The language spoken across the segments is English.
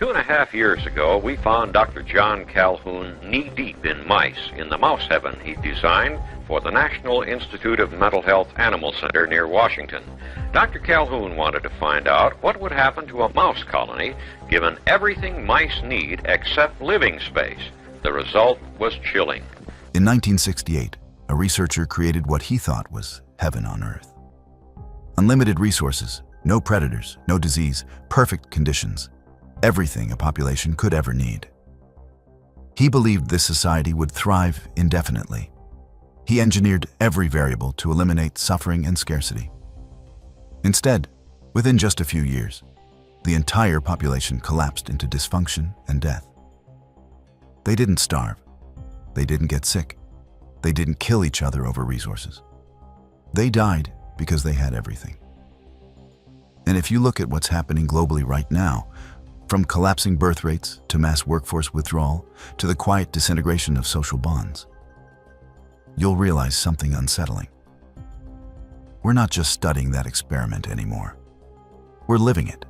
2.5 years ago, we found Dr. John Calhoun knee-deep in mice in the mouse heaven he designed for the National Institute of Mental Health Animal Center near Washington. Dr. Calhoun wanted to find out what would happen to a mouse colony given everything mice need except living space. The result was chilling. In 1968, a researcher created what he thought was heaven on earth. Unlimited resources, no predators, no disease, perfect conditions. Everything a population could ever need. He believed this society would thrive indefinitely. He engineered every variable to eliminate suffering and scarcity. Instead, within just a few years, the entire population collapsed into dysfunction and death. They didn't starve. They didn't get sick. They didn't kill each other over resources. They died because they had everything. And if you look at what's happening globally right now, from collapsing birth rates to mass workforce withdrawal to the quiet disintegration of social bonds, you'll realize something unsettling. We're not just studying that experiment anymore. We're living it.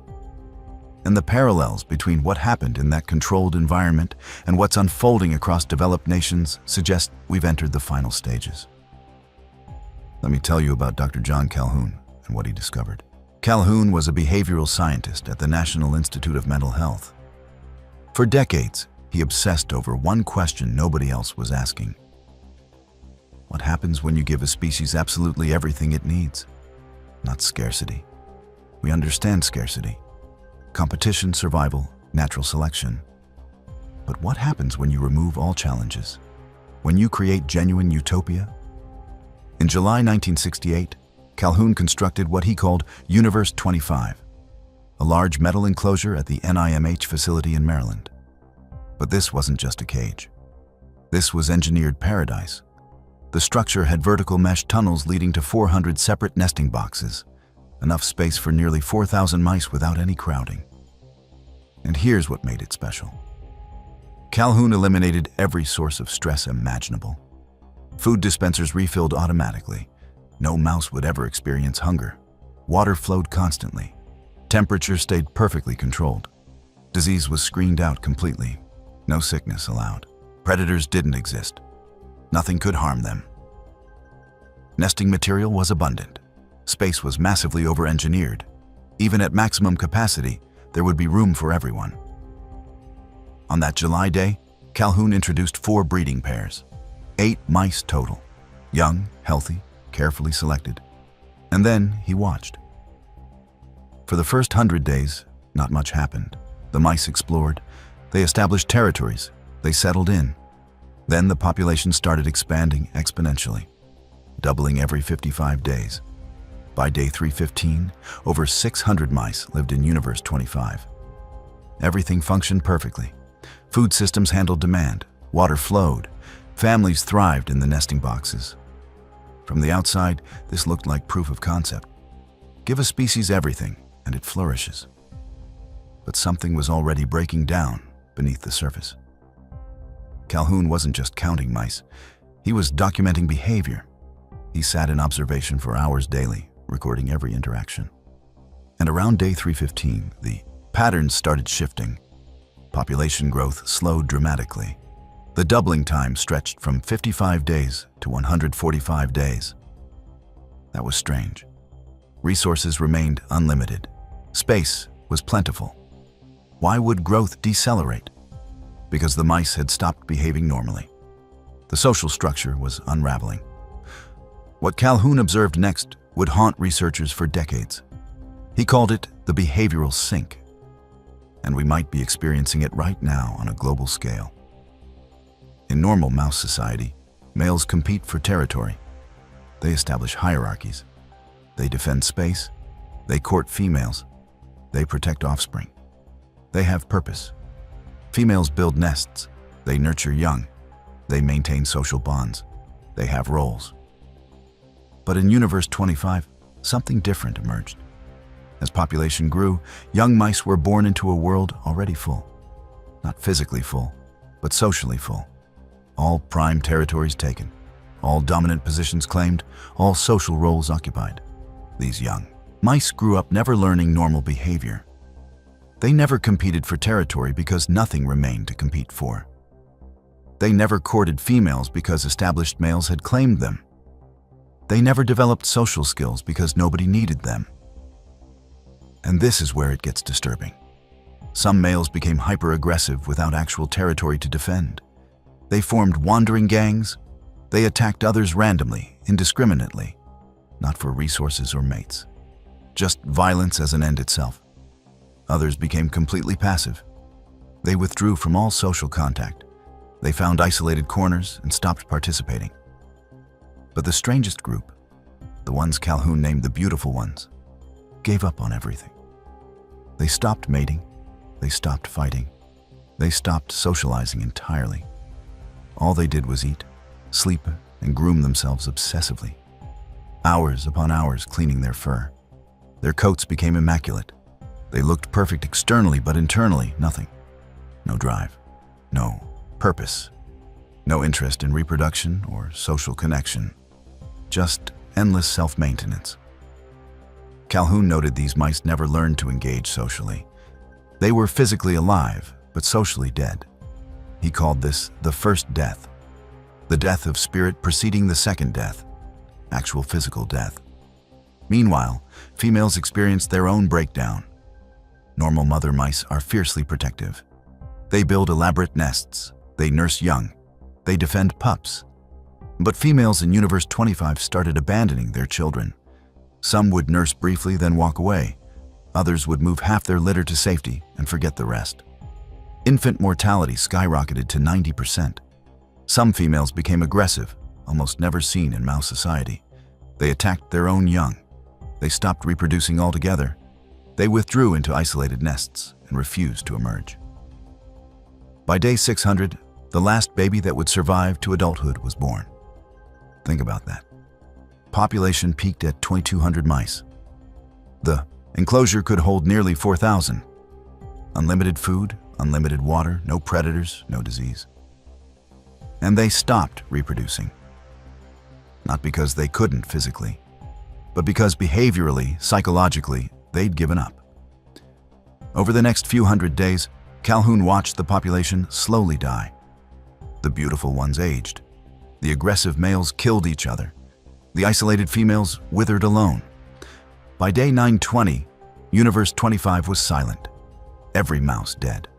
And the parallels between what happened in that controlled environment and what's unfolding across developed nations suggest we've entered the final stages. Let me tell you about Dr. John Calhoun and what he discovered. Calhoun was a behavioral scientist at the National Institute of Mental Health. For decades, he obsessed over one question nobody else was asking. What happens when you give a species absolutely everything it needs? Not scarcity. We understand scarcity. Competition, survival, natural selection. But what happens when you remove all challenges? When you create genuine utopia? In July 1968, Calhoun constructed what he called Universe 25, a large metal enclosure at the NIMH facility in Maryland. But this wasn't just a cage. This was engineered paradise. The structure had vertical mesh tunnels leading to 400 separate nesting boxes, enough space for nearly 4,000 mice without any crowding. And here's what made it special. Calhoun eliminated every source of stress imaginable. Food dispensers refilled automatically. No mouse would ever experience hunger. Water flowed constantly. Temperature stayed perfectly controlled. Disease was screened out completely. No sickness allowed. Predators didn't exist. Nothing could harm them. Nesting material was abundant. Space was massively over-engineered. Even at maximum capacity, there would be room for everyone. On that July day, Calhoun introduced 4 breeding pairs. 8 mice total. Young, healthy, carefully selected. And then he watched. For the first 100 days, not much happened. The mice explored. They established territories. They settled in. Then the population started expanding exponentially, doubling every 55 days. By day 315, over 600 mice lived in Universe 25. Everything functioned perfectly. Food systems handled demand. Water flowed. Families thrived in the nesting boxes. From the outside, this looked like proof of concept. Give a species everything, and it flourishes. But something was already breaking down beneath the surface. Calhoun wasn't just counting mice. He was documenting behavior. He sat in observation for hours daily, recording every interaction. And around day 315, the patterns started shifting. Population growth slowed dramatically. The doubling time stretched from 55 days to 145 days. That was strange. Resources remained unlimited. Space was plentiful. Why would growth decelerate? Because the mice had stopped behaving normally. The social structure was unraveling. What Calhoun observed next would haunt researchers for decades. He called it the behavioral sink. And we might be experiencing it right now on a global scale. In normal mouse society, males compete for territory. They establish hierarchies. They defend space. They court females. They protect offspring. They have purpose. Females build nests. They nurture young. They maintain social bonds. They have roles. But in Universe 25, something different emerged. As population grew, young mice were born into a world already full. Not physically full, but socially full. All prime territories taken, all dominant positions claimed, all social roles occupied. These young mice grew up never learning normal behavior. They never competed for territory because nothing remained to compete for. They never courted females because established males had claimed them. They never developed social skills because nobody needed them. And this is where it gets disturbing. Some males became hyper-aggressive without actual territory to defend. They formed wandering gangs. They attacked others randomly, indiscriminately, not for resources or mates. Just violence as an end itself. Others became completely passive. They withdrew from all social contact. They found isolated corners and stopped participating. But the strangest group, the ones Calhoun named the beautiful ones, gave up on everything. They stopped mating. They stopped fighting. They stopped socializing entirely. All they did was eat, sleep, and groom themselves obsessively. Hours upon hours cleaning their fur. Their coats became immaculate. They looked perfect externally, but internally, nothing. No drive, no purpose, no interest in reproduction or social connection. Just endless self-maintenance. Calhoun noted these mice never learned to engage socially. They were physically alive, but socially dead. He called this the first death, the death of spirit preceding the second death, actual physical death. Meanwhile, females experienced their own breakdown. Normal mother mice are fiercely protective. They build elaborate nests, they nurse young, they defend pups. But females in Universe 25 started abandoning their children. Some would nurse briefly, then walk away. Others would move half their litter to safety and forget the rest. Infant mortality skyrocketed to 90%. Some females became aggressive, almost never seen in mouse society. They attacked their own young. They stopped reproducing altogether. They withdrew into isolated nests and refused to emerge. By day 600, the last baby that would survive to adulthood was born. Think about that. Population peaked at 2,200 mice. The enclosure could hold nearly 4,000. Unlimited food, unlimited water, no predators, no disease. And they stopped reproducing. Not because they couldn't physically, but because behaviorally, psychologically, they'd given up. Over the next few hundred days, Calhoun watched the population slowly die. The beautiful ones aged. The aggressive males killed each other. The isolated females withered alone. By day 920, Universe 25 was silent. Every mouse dead.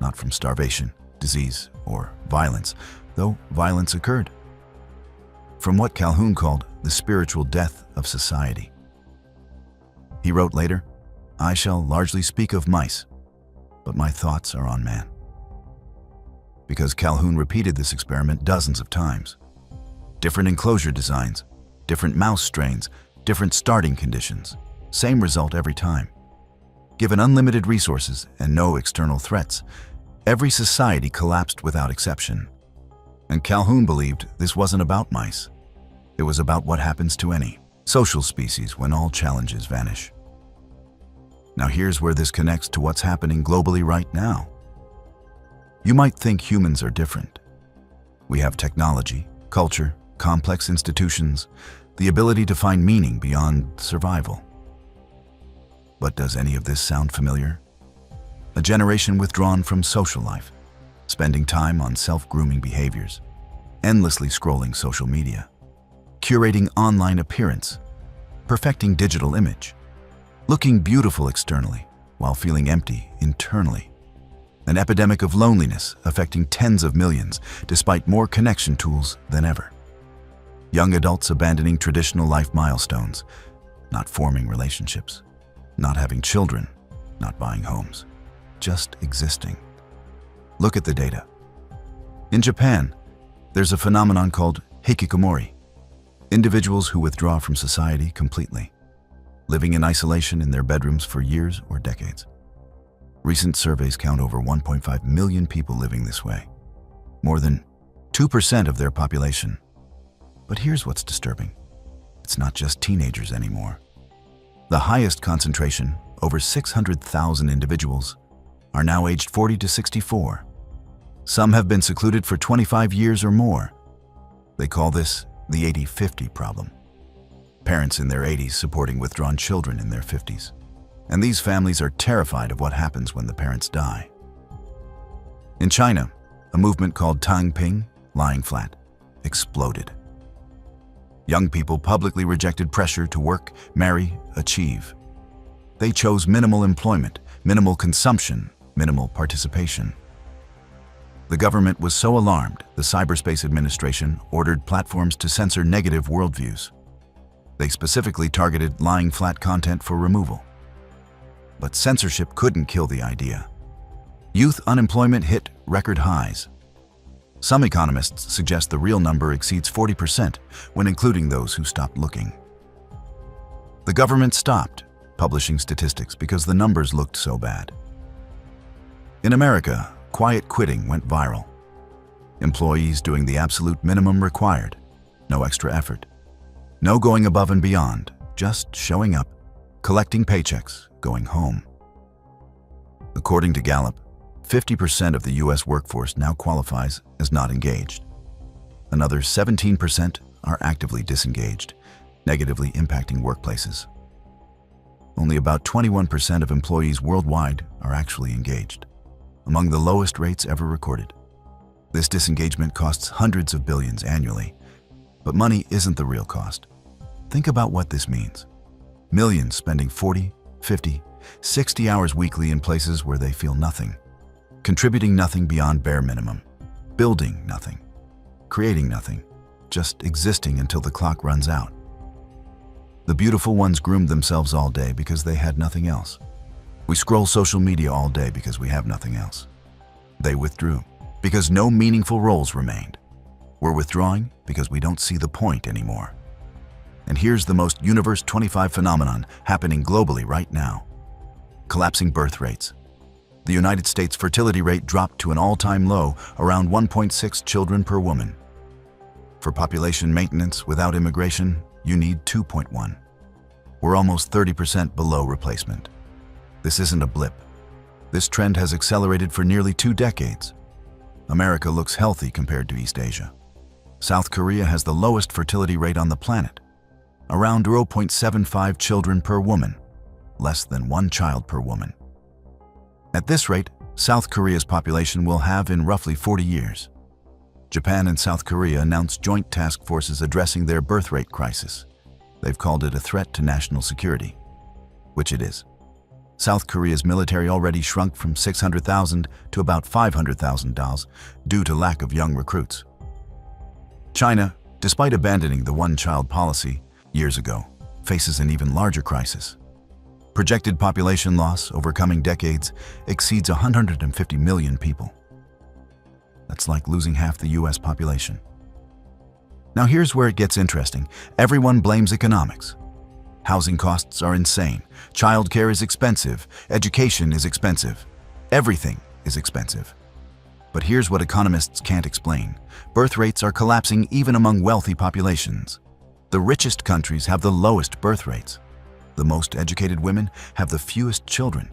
Not from starvation, disease, or violence, though violence occurred. From what Calhoun called the spiritual death of society. He wrote later, "I shall largely speak of mice, but my thoughts are on man." Because Calhoun repeated this experiment dozens of times. Different enclosure designs, different mouse strains, different starting conditions. Same result every time. Given unlimited resources and no external threats, every society collapsed without exception. And Calhoun believed this wasn't about mice. It was about what happens to any social species when all challenges vanish. Now here's where this connects to what's happening globally right now. You might think humans are different. We have technology, culture, complex institutions, the ability to find meaning beyond survival. But does any of this sound familiar? A generation withdrawn from social life, spending time on self-grooming behaviors, endlessly scrolling social media, curating online appearance, perfecting digital image, looking beautiful externally while feeling empty internally. An epidemic of loneliness affecting tens of millions despite more connection tools than ever. Young adults abandoning traditional life milestones, not forming relationships, not having children, not buying homes, just existing. Look at the data. In Japan, there's a phenomenon called hikikomori, individuals who withdraw from society completely, living in isolation in their bedrooms for years or decades. Recent surveys count over 1.5 million people living this way, more than 2% of their population. But here's what's disturbing. It's not just teenagers anymore. The highest concentration, over 600,000 individuals, are now aged 40 to 64. Some have been secluded for 25 years or more. They call this the 80-50 problem. Parents in their 80s supporting withdrawn children in their 50s. And these families are terrified of what happens when the parents die. In China, a movement called Tangping, lying flat, exploded. Young people publicly rejected pressure to work, marry, achieve. They chose minimal employment, minimal consumption, minimal participation. The government was so alarmed, the Cyberspace Administration ordered platforms to censor negative worldviews. They specifically targeted lying flat content for removal. But censorship couldn't kill the idea. Youth unemployment hit record highs. Some economists suggest the real number exceeds 40% when including those who stopped looking. The government stopped publishing statistics because the numbers looked so bad. In America, quiet quitting went viral. Employees doing the absolute minimum required, no extra effort. No going above and beyond, just showing up, collecting paychecks, going home. According to Gallup, 50% of the U.S. workforce now qualifies as not engaged. Another 17% are actively disengaged, negatively impacting workplaces. Only about 21% of employees worldwide are actually engaged, among the lowest rates ever recorded. This disengagement costs hundreds of billions annually, but money isn't the real cost. Think about what this means. Millions spending 40, 50, 60 hours weekly in places where they feel nothing, contributing nothing beyond bare minimum, building nothing, creating nothing, just existing until the clock runs out. The beautiful ones groomed themselves all day because they had nothing else. We scroll social media all day because we have nothing else. They withdrew because no meaningful roles remained. We're withdrawing because we don't see the point anymore. And here's the most Universe 25 phenomenon happening globally right now. Collapsing birth rates. The United States fertility rate dropped to an all-time low, around 1.6 children per woman. For population maintenance without immigration, you need 2.1. We're almost 30% below replacement. This isn't a blip. This trend has accelerated for nearly 2 decades. America looks healthy compared to East Asia. South Korea has the lowest fertility rate on the planet, around 0.75 children per woman, less than 1 child per woman. At this rate, South Korea's population will have in roughly 40 years. Japan and South Korea announced joint task forces addressing their birth rate crisis. They've called it a threat to national security, which it is. South Korea's military already shrunk from 600,000 to about 500,000 due to lack of young recruits. China, despite abandoning the one-child policy years ago, faces an even larger crisis. Projected population loss over coming decades exceeds 150 million people. That's like losing half the US population. Now here's where it gets interesting. Everyone blames economics. Housing costs are insane. Childcare is expensive. Education is expensive. Everything is expensive. But here's what economists can't explain. Birth rates are collapsing even among wealthy populations. The richest countries have the lowest birth rates. The most educated women have the fewest children.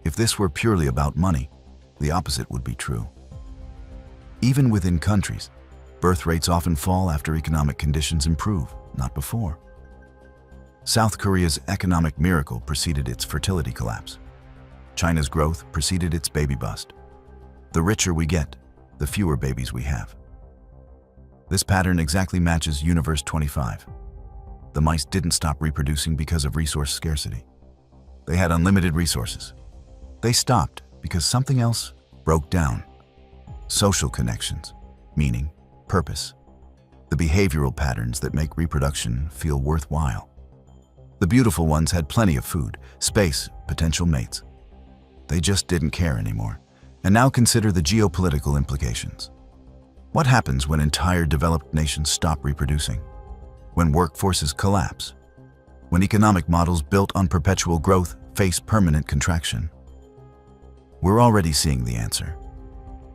If this were purely about money, the opposite would be true. Even within countries, birth rates often fall after economic conditions improve, not before. South Korea's economic miracle preceded its fertility collapse. China's growth preceded its baby bust. The richer we get, the fewer babies we have. This pattern exactly matches Universe 25. The mice didn't stop reproducing because of resource scarcity. They had unlimited resources. They stopped because something else broke down. Social connections, meaning, purpose. The behavioral patterns that make reproduction feel worthwhile. The beautiful ones had plenty of food, space, potential mates. They just didn't care anymore. And now consider the geopolitical implications. What happens when entire developed nations stop reproducing? When workforces collapse? When economic models built on perpetual growth face permanent contraction? We're already seeing the answer.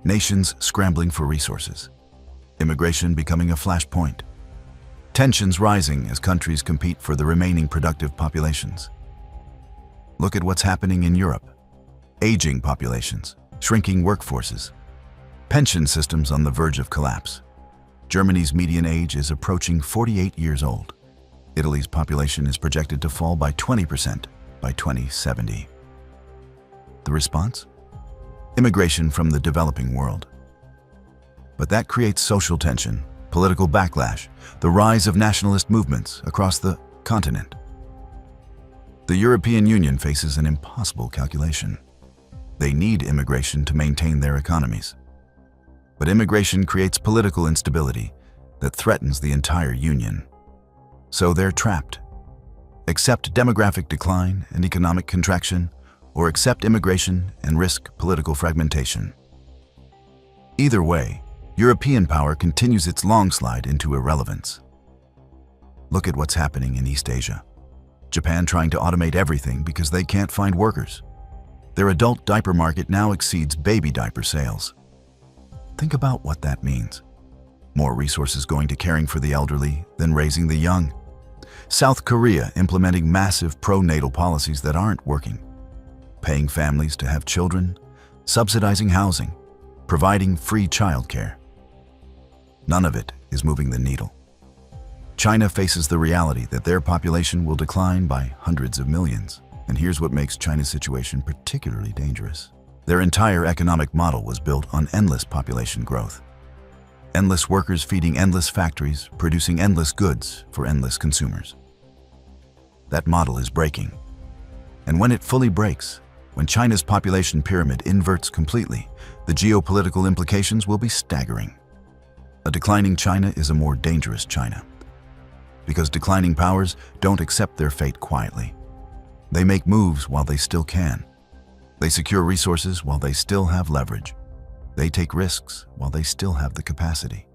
Nations scrambling for resources. Immigration becoming a flashpoint. Tensions rising as countries compete for the remaining productive populations. Look at what's happening in Europe. Aging populations, shrinking workforces, pension systems on the verge of collapse. Germany's median age is approaching 48 years old. Italy's population is projected to fall by 20% by 2070. The response? Immigration from the developing world. But that creates social tension, political backlash, the rise of nationalist movements across the continent. The European Union faces an impossible calculation. They need immigration to maintain their economies. But immigration creates political instability that threatens the entire Union. So they're trapped. Accept demographic decline and economic contraction, or accept immigration and risk political fragmentation. Either way, European power continues its long slide into irrelevance. Look at what's happening in East Asia. Japan trying to automate everything because they can't find workers. Their adult diaper market now exceeds baby diaper sales. Think about what that means. More resources going to caring for the elderly than raising the young. South Korea implementing massive pro-natal policies that aren't working. Paying families to have children, subsidizing housing, providing free childcare. None of it is moving the needle. China faces the reality that their population will decline by hundreds of millions. And here's what makes China's situation particularly dangerous. Their entire economic model was built on endless population growth. Endless workers feeding endless factories, producing endless goods for endless consumers. That model is breaking. And when it fully breaks, when China's population pyramid inverts completely, the geopolitical implications will be staggering. A declining China is a more dangerous China. Because declining powers don't accept their fate quietly. They make moves while they still can. They secure resources while they still have leverage. They take risks while they still have the capacity.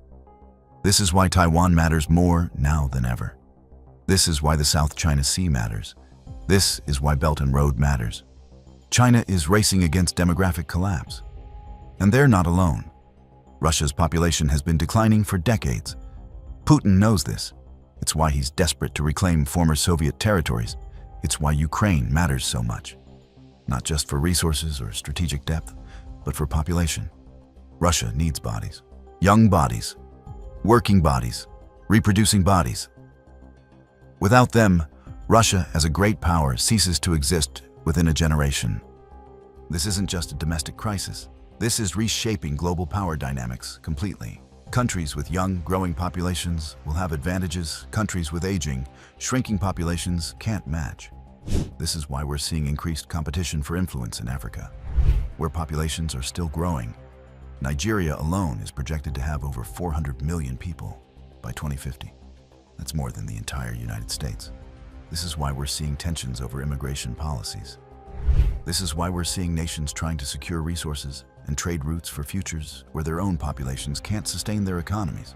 This is why Taiwan matters more now than ever. This is why the South China Sea matters. This is why Belt and Road matters. China is racing against demographic collapse. And they're not alone. Russia's population has been declining for decades. Putin knows this. It's why he's desperate to reclaim former Soviet territories. It's why Ukraine matters so much. Not just for resources or strategic depth, but for population. Russia needs bodies. Young bodies. Working bodies. Reproducing bodies. Without them, Russia as a great power ceases to exist within a generation. This isn't just a domestic crisis. This is reshaping global power dynamics completely. Countries with young, growing populations will have advantages countries with aging, shrinking populations can't match. This is why we're seeing increased competition for influence in Africa, where populations are still growing. Nigeria alone is projected to have over 400 million people by 2050. That's more than the entire United States. This is why we're seeing tensions over immigration policies. This is why we're seeing nations trying to secure resources and trade routes for futures where their own populations can't sustain their economies.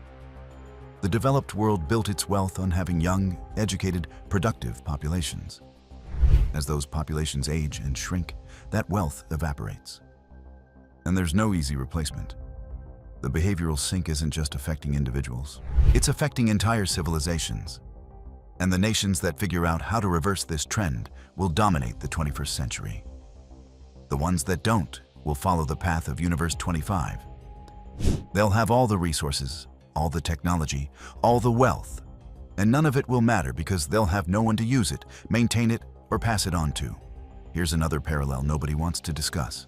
The developed world built its wealth on having young, educated, productive populations. As those populations age and shrink, that wealth evaporates. And there's no easy replacement. The behavioral sink isn't just affecting individuals, it's affecting entire civilizations. And the nations that figure out how to reverse this trend will dominate the 21st century. The ones that don't will follow the path of Universe 25. They'll have all the resources, all the technology, all the wealth, and none of it will matter because they'll have no one to use it, maintain it, or pass it on to. Here's another parallel nobody wants to discuss.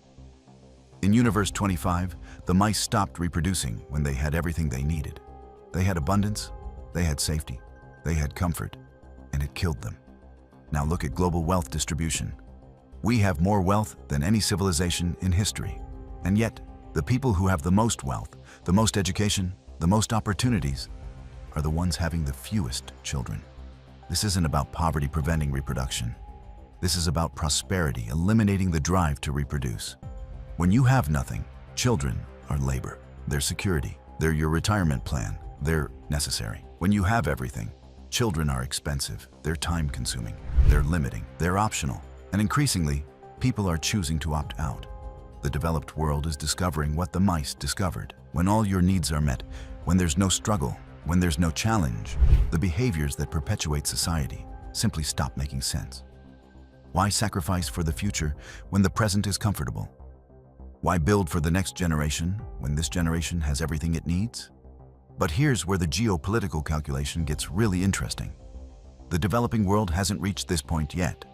In Universe 25, the mice stopped reproducing when they had everything they needed. They had abundance, they had safety, they had comfort, and it killed them. Now look at global wealth distribution. We have more wealth than any civilization in history. And yet, the people who have the most wealth, the most education, the most opportunities, are the ones having the fewest children. This isn't about poverty preventing reproduction. This is about prosperity eliminating the drive to reproduce. When you have nothing, children are labor. They're security. They're your retirement plan. They're necessary. When you have everything, children are expensive. They're time-consuming. They're limiting. They're optional. And increasingly, people are choosing to opt out. The developed world is discovering what the mice discovered. When all your needs are met, when there's no struggle, when there's no challenge, the behaviors that perpetuate society simply stop making sense. Why sacrifice for the future when the present is comfortable? Why build for the next generation when this generation has everything it needs? But here's where the geopolitical calculation gets really interesting. The developing world hasn't reached this point yet.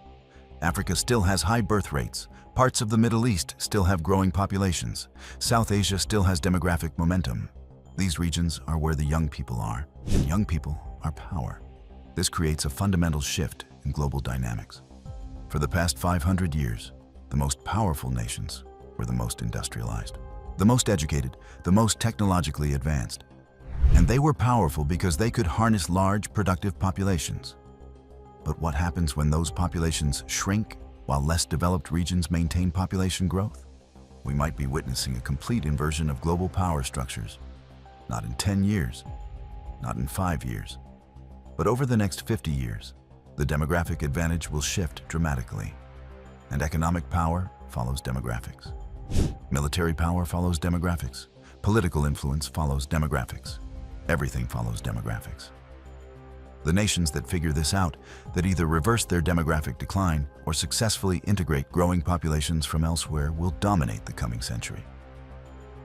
Africa still has high birth rates. Parts of the Middle East still have growing populations. South Asia still has demographic momentum. These regions are where the young people are, and young people are power. This creates a fundamental shift in global dynamics. For the past 500 years, the most powerful nations were the most industrialized, the most educated, the most technologically advanced. And they were powerful because they could harness large, productive populations. But what happens when those populations shrink while less developed regions maintain population growth? We might be witnessing a complete inversion of global power structures. Not in 10 years, not in 5 years, but over the next 50 years, the demographic advantage will shift dramatically. And economic power follows demographics. Military power follows demographics. Political influence follows demographics. Everything follows demographics. The nations that figure this out, that either reverse their demographic decline or successfully integrate growing populations from elsewhere, will dominate the coming century.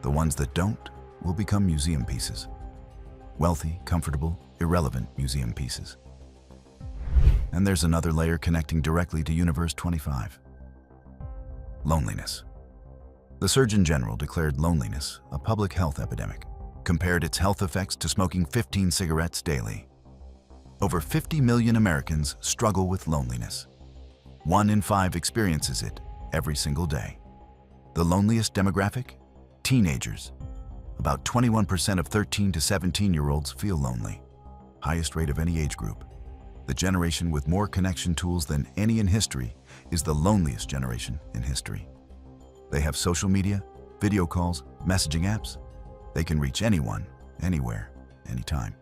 The ones that don't will become museum pieces. Wealthy, comfortable, irrelevant museum pieces. And there's another layer connecting directly to Universe 25. Loneliness. The Surgeon General declared loneliness a public health epidemic, compared its health effects to smoking 15 cigarettes daily. Over 50 million Americans struggle with loneliness. 1 in 5 experiences it every single day. The loneliest demographic? Teenagers. About 21% of 13 to 17-year-olds feel lonely. Highest rate of any age group. The generation with more connection tools than any in history is the loneliest generation in history. They have social media, video calls, messaging apps. They can reach anyone, anywhere, anytime.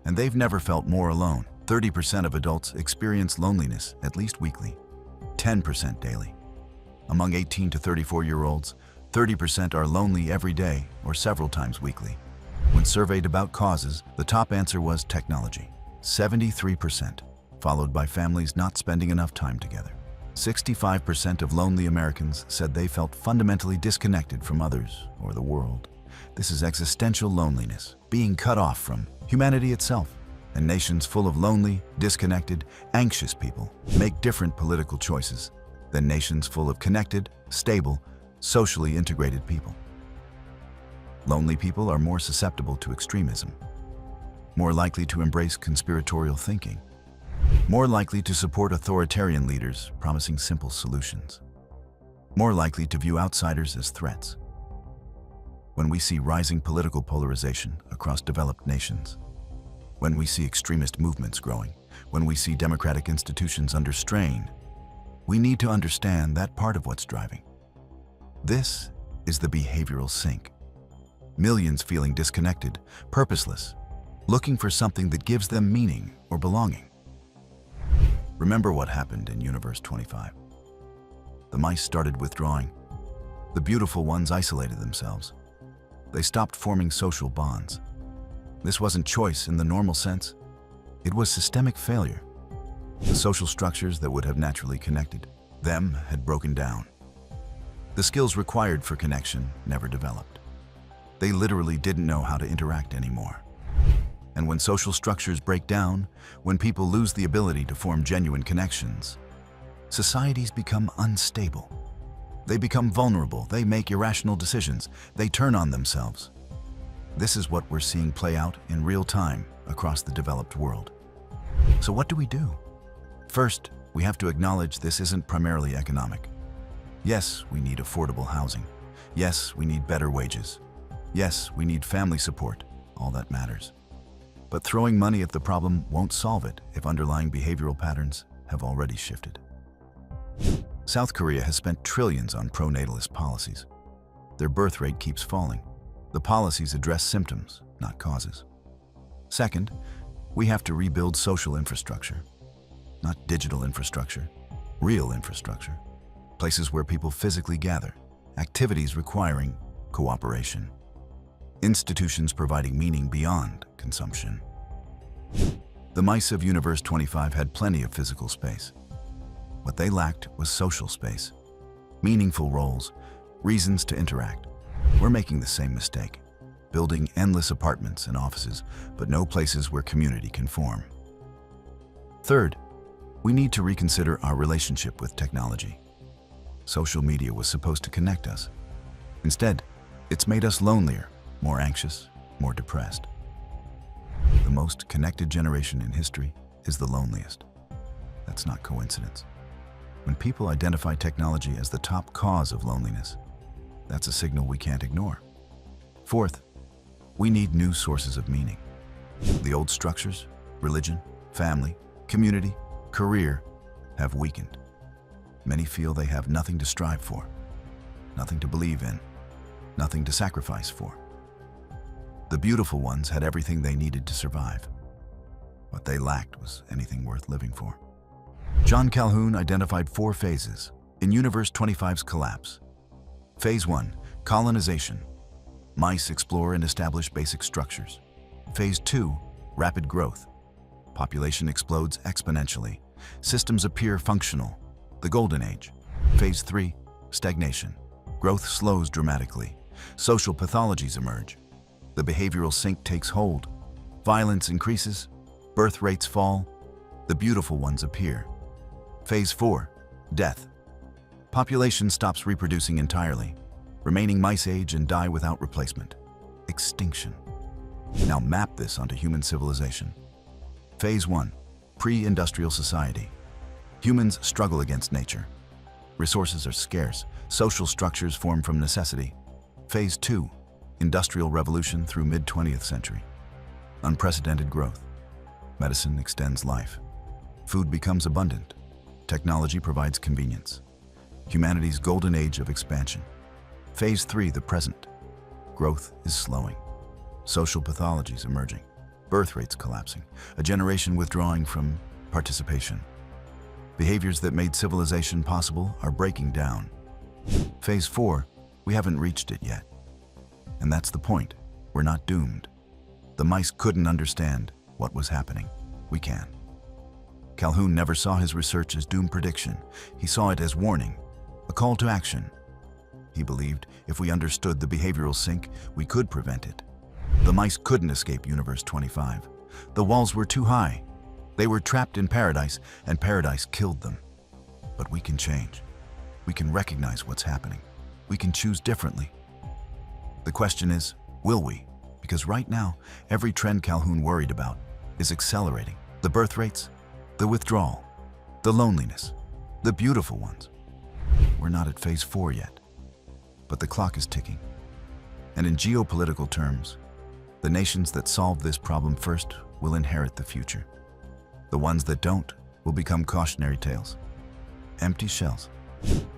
And they've never felt more alone. 30% of adults experience loneliness at least weekly, 10% daily. Among 18 to 34-year-olds, 30% are lonely every day or several times weekly. When surveyed about causes, the top answer was technology, 73%, followed by families not spending enough time together. 65% of lonely Americans said they felt fundamentally disconnected from others or the world. This is existential loneliness, being cut off from humanity itself. And nations full of lonely, disconnected, anxious people make different political choices than nations full of connected, stable, socially integrated people. Lonely people are more susceptible to extremism, more likely to embrace conspiratorial thinking, more likely to support authoritarian leaders promising simple solutions, more likely to view outsiders as threats. When we see rising political polarization across developed nations, when we see extremist movements growing, when we see democratic institutions under strain, we need to understand that part of what's driving. This is the behavioral sink. Millions feeling disconnected, purposeless, looking for something that gives them meaning or belonging. Remember what happened in Universe 25. The mice started withdrawing. The beautiful ones isolated themselves. They stopped forming social bonds. This wasn't choice in the normal sense. It was systemic failure. The social structures that would have naturally connected them had broken down. The skills required for connection never developed. They literally didn't know how to interact anymore. And when social structures break down, when people lose the ability to form genuine connections, societies become unstable. They become vulnerable, they make irrational decisions, they turn on themselves. This is what we're seeing play out in real time across the developed world. So what do we do? First, we have to acknowledge this isn't primarily economic. Yes, we need affordable housing. Yes, we need better wages. Yes, we need family support. All that matters. But throwing money at the problem won't solve it if underlying behavioral patterns have already shifted. South Korea has spent trillions on pro-natalist policies. Their birth rate keeps falling. The policies address symptoms, not causes. Second, we have to rebuild social infrastructure. Not digital infrastructure, real infrastructure. Places where people physically gather, activities requiring cooperation. Institutions providing meaning beyond consumption. The mice of Universe 25 had plenty of physical space. What they lacked was social space, meaningful roles, reasons to interact. We're making the same mistake, building endless apartments and offices, but no places where community can form. Third, We need to reconsider our relationship with technology. Social media was supposed to connect us. Instead, it's made us lonelier, more anxious, more depressed. The most connected generation in history is the loneliest. That's not coincidence. When people identify technology as the top cause of loneliness, that's a signal we can't ignore. Fourth, we need new sources of meaning. The old structures, religion, family, community, career, have weakened. Many feel they have nothing to strive for, nothing to believe in, nothing to sacrifice for. The beautiful ones had everything they needed to survive. What they lacked was anything worth living for. John Calhoun identified 4 phases in Universe 25's collapse. Phase 1, colonization. Mice explore and establish basic structures. Phase 2, rapid growth. Population explodes exponentially. Systems appear functional. The Golden Age. Phase 3, stagnation. Growth slows dramatically. Social pathologies emerge. The behavioral sink takes hold. Violence increases. Birth rates fall. The beautiful ones appear. Phase 4, death. Population stops reproducing entirely. Remaining mice age and die without replacement. Extinction. Now map this onto human civilization. Phase 1, pre-industrial society. Humans struggle against nature. Resources are scarce. Social structures form from necessity. Phase 2, industrial revolution through mid-20th century. Unprecedented growth. Medicine extends life. Food becomes abundant. Technology provides convenience. Humanity's golden age of expansion. Phase 3, the present. Growth is slowing. Social pathologies emerging. Birth rates collapsing. A generation withdrawing from participation. Behaviors that made civilization possible are breaking down. Phase 4, we haven't reached it yet. And that's the point. We're not doomed. The mice couldn't understand what was happening. We can. Calhoun never saw his research as doom prediction. He saw it as warning, a call to action. He believed if we understood the behavioral sink, we could prevent it. The mice couldn't escape Universe 25. The walls were too high. They were trapped in paradise, and paradise killed them. But we can change. We can recognize what's happening. We can choose differently. The question is, will we? Because right now, every trend Calhoun worried about is accelerating. The birth rates, the withdrawal, the loneliness, the beautiful ones. We're not at phase 4 yet, but the clock is ticking. And in geopolitical terms, the nations that solve this problem first will inherit the future. The ones that don't will become cautionary tales. Empty shells,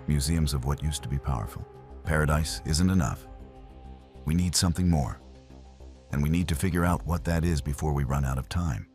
museums of what used to be powerful. Paradise isn't enough. We need something more. And we need to figure out what that is before we run out of time.